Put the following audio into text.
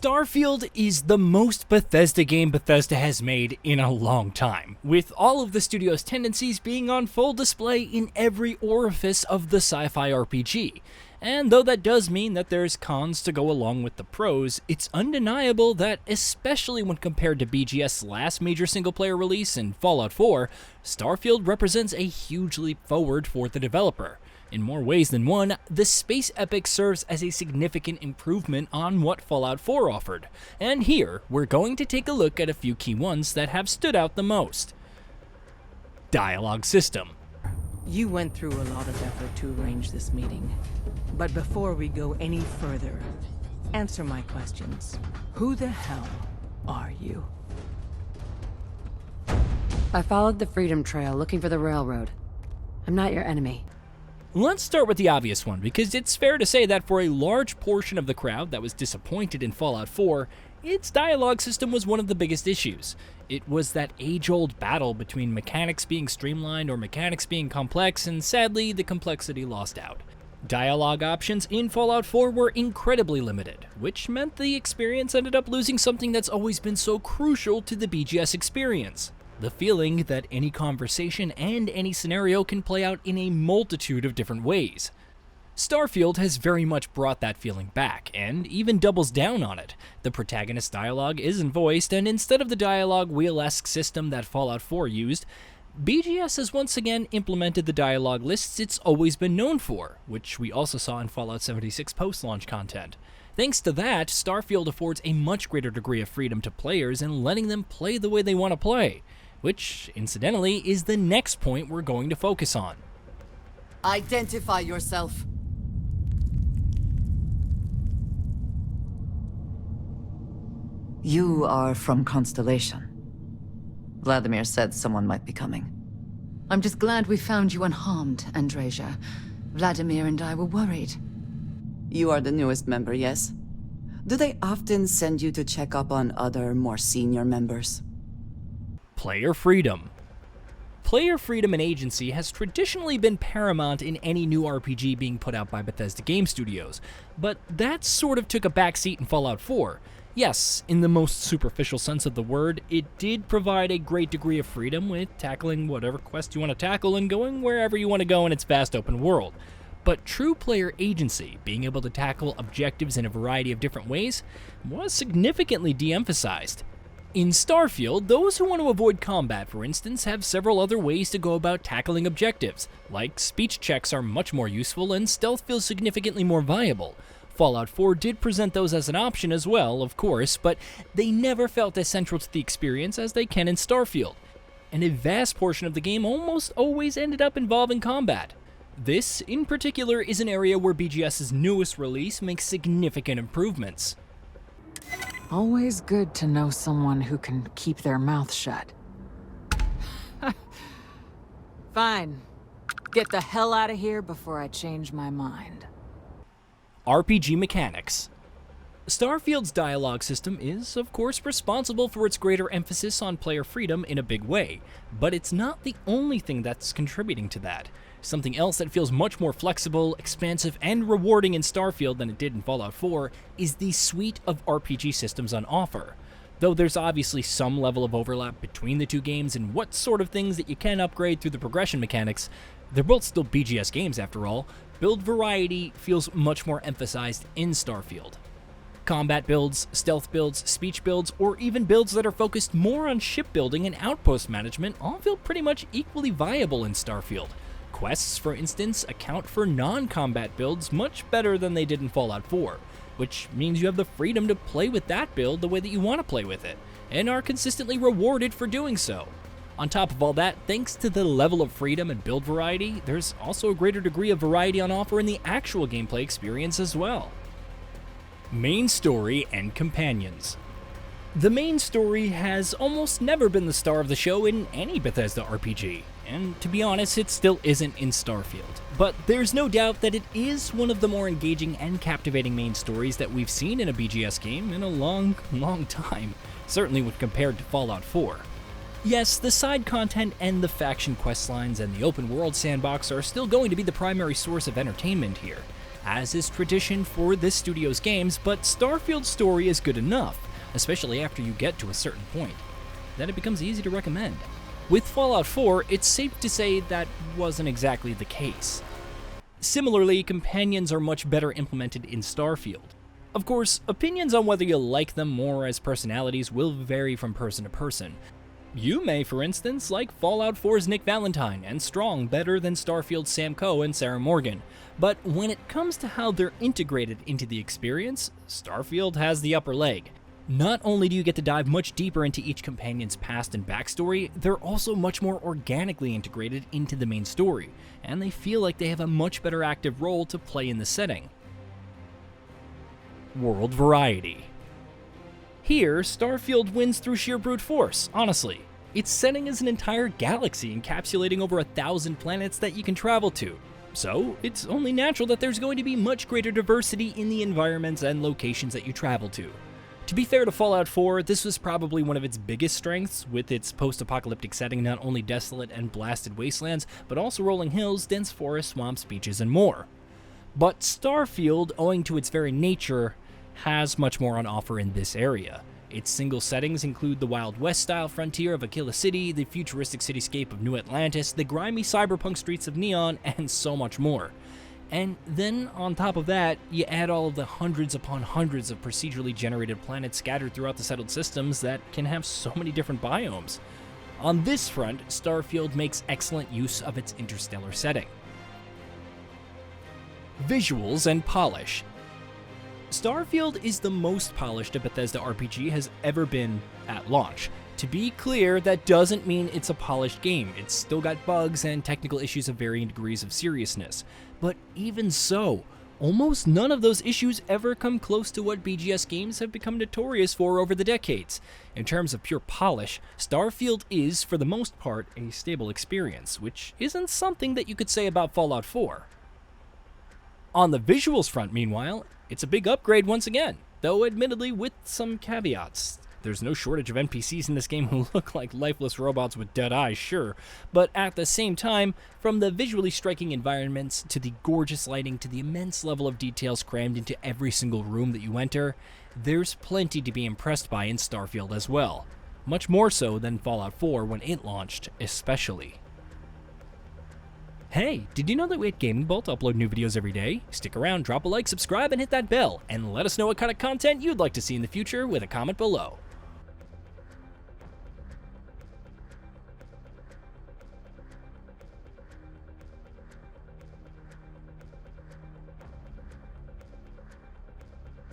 Starfield is the most Bethesda game Bethesda has made in a long time, with all of the studio's tendencies being on full display in every orifice of the sci-fi RPG. And though that does mean that there's cons to go along with the pros, it's undeniable that, especially when compared to BGS's last major single-player release in Fallout 4, Starfield represents a huge leap forward for the developer. In more ways than one, the space epic serves as a significant improvement on what Fallout 4 offered, and here we're going to take a look at a few key ones that have stood out the most. Dialogue system. You went through a lot of effort to arrange this meeting, but before we go any further, answer my questions. Who the hell are you? I followed the Freedom Trail looking for the railroad. I'm not your enemy. Let's start with the obvious one, because it's fair to say that for a large portion of the crowd that was disappointed in Fallout 4, its dialogue system was one of the biggest issues. It was that age-old battle between mechanics being streamlined or mechanics being complex, and sadly, the complexity lost out. Dialogue options in Fallout 4 were incredibly limited, which meant the experience ended up losing something that's always been so crucial to the BGS experience. The feeling that any conversation and any scenario can play out in a multitude of different ways. Starfield has very much brought that feeling back, and even doubles down on it. The protagonist's dialogue isn't voiced, and instead of the dialogue wheel-esque system that Fallout 4 used, BGS has once again implemented the dialogue lists it's always been known for, which we also saw in Fallout 76 post-launch content. Thanks to that, Starfield affords a much greater degree of freedom to players in letting them play the way they want to play, which, incidentally, is the next point we're going to focus on. Identify yourself. You are from Constellation. Vladimir said someone might be coming. I'm just glad we found you unharmed, Andreja. Vladimir and I were worried. You are the newest member, yes? Do they often send you to check up on other, more senior members? Player freedom. Player freedom and agency has traditionally been paramount in any new RPG being put out by Bethesda Game Studios, but that sort of took a backseat in Fallout 4. Yes, in the most superficial sense of the word, it did provide a great degree of freedom with tackling whatever quest you want to tackle and going wherever you want to go in its vast open world. But true player agency, being able to tackle objectives in a variety of different ways, was significantly de-emphasized. In Starfield, those who want to avoid combat, for instance, have several other ways to go about tackling objectives, like speech checks are much more useful and stealth feels significantly more viable. Fallout 4 did present those as an option as well, of course, but they never felt as central to the experience as they can in Starfield, and a vast portion of the game almost always ended up involving combat. This, in particular, is an area where BGS's newest release makes significant improvements. Always good to know someone who can keep their mouth shut. Fine. Get the hell out of here before I change my mind. RPG mechanics. Starfield's dialogue system is, of course, responsible for its greater emphasis on player freedom in a big way, but it's not the only thing that's contributing to that. Something else that feels much more flexible, expansive, and rewarding in Starfield than it did in Fallout 4 is the suite of RPG systems on offer. Though there's obviously some level of overlap between the two games and what sort of things that you can upgrade through the progression mechanics, they're both still BGS games after all. Build variety feels much more emphasized in Starfield. Combat builds, stealth builds, speech builds, or even builds that are focused more on shipbuilding and outpost management all feel pretty much equally viable in Starfield. Quests, for instance, account for non-combat builds much better than they did in Fallout 4, which means you have the freedom to play with that build the way that you want to play with it, and are consistently rewarded for doing so. On top of all that, thanks to the level of freedom and build variety, there's also a greater degree of variety on offer in the actual gameplay experience as well. Main story and companions. The main story has almost never been the star of the show in any Bethesda RPG, and to be honest, it still isn't in Starfield. But there's no doubt that it is one of the more engaging and captivating main stories that we've seen in a BGS game in a long time, certainly when compared to Fallout 4. Yes, the side content and the faction questlines and the open world sandbox are still going to be the primary source of entertainment here, as is tradition for this studio's games, but Starfield's story is good enough, especially after you get to a certain point, that it becomes easy to recommend. With Fallout 4, it's safe to say that wasn't exactly the case. Similarly, companions are much better implemented in Starfield. Of course, opinions on whether you like them more as personalities will vary from person to person. You may, for instance, like Fallout 4's Nick Valentine and Strong better than Starfield's Sam Coe and Sarah Morgan, but when it comes to how they're integrated into the experience, Starfield has the upper leg. Not only do you get to dive much deeper into each companion's past and backstory, they're also much more organically integrated into the main story, and they feel like they have a much better active role to play in the setting. World variety. Here, Starfield wins through sheer brute force, honestly. Its setting is an entire galaxy encapsulating over 1,000 planets that you can travel to, so it's only natural that there's going to be much greater diversity in the environments and locations that you travel to. To be fair to Fallout 4, this was probably one of its biggest strengths, with its post-apocalyptic setting not only desolate and blasted wastelands, but also rolling hills, dense forests, swamps, beaches, and more. But Starfield, owing to its very nature, has much more on offer in this area. Its single settings include the Wild West-style frontier of Aquila City, the futuristic cityscape of New Atlantis, the grimy cyberpunk streets of Neon, and so much more. And then, on top of that, you add all of the hundreds upon hundreds of procedurally generated planets scattered throughout the settled systems that can have so many different biomes. On this front, Starfield makes excellent use of its interstellar setting. Visuals and polish. Starfield is the most polished a Bethesda RPG has ever been at launch. To be clear, that doesn't mean it's a polished game. It's still got bugs and technical issues of varying degrees of seriousness. But even so, almost none of those issues ever come close to what BGS games have become notorious for over the decades. In terms of pure polish, Starfield is, for the most part, a stable experience, which isn't something that you could say about Fallout 4. On the visuals front, meanwhile, it's a big upgrade once again, though admittedly with some caveats. There's no shortage of NPCs in this game who look like lifeless robots with dead eyes, sure, but at the same time, from the visually striking environments to the gorgeous lighting to the immense level of details crammed into every single room that you enter, there's plenty to be impressed by in Starfield as well. Much more so than Fallout 4 when it launched, especially. Hey, did you know that we at Gaming Bolt upload new videos every day? Stick around, drop a like, subscribe, and hit that bell, and let us know what kind of content you'd like to see in the future with a comment below.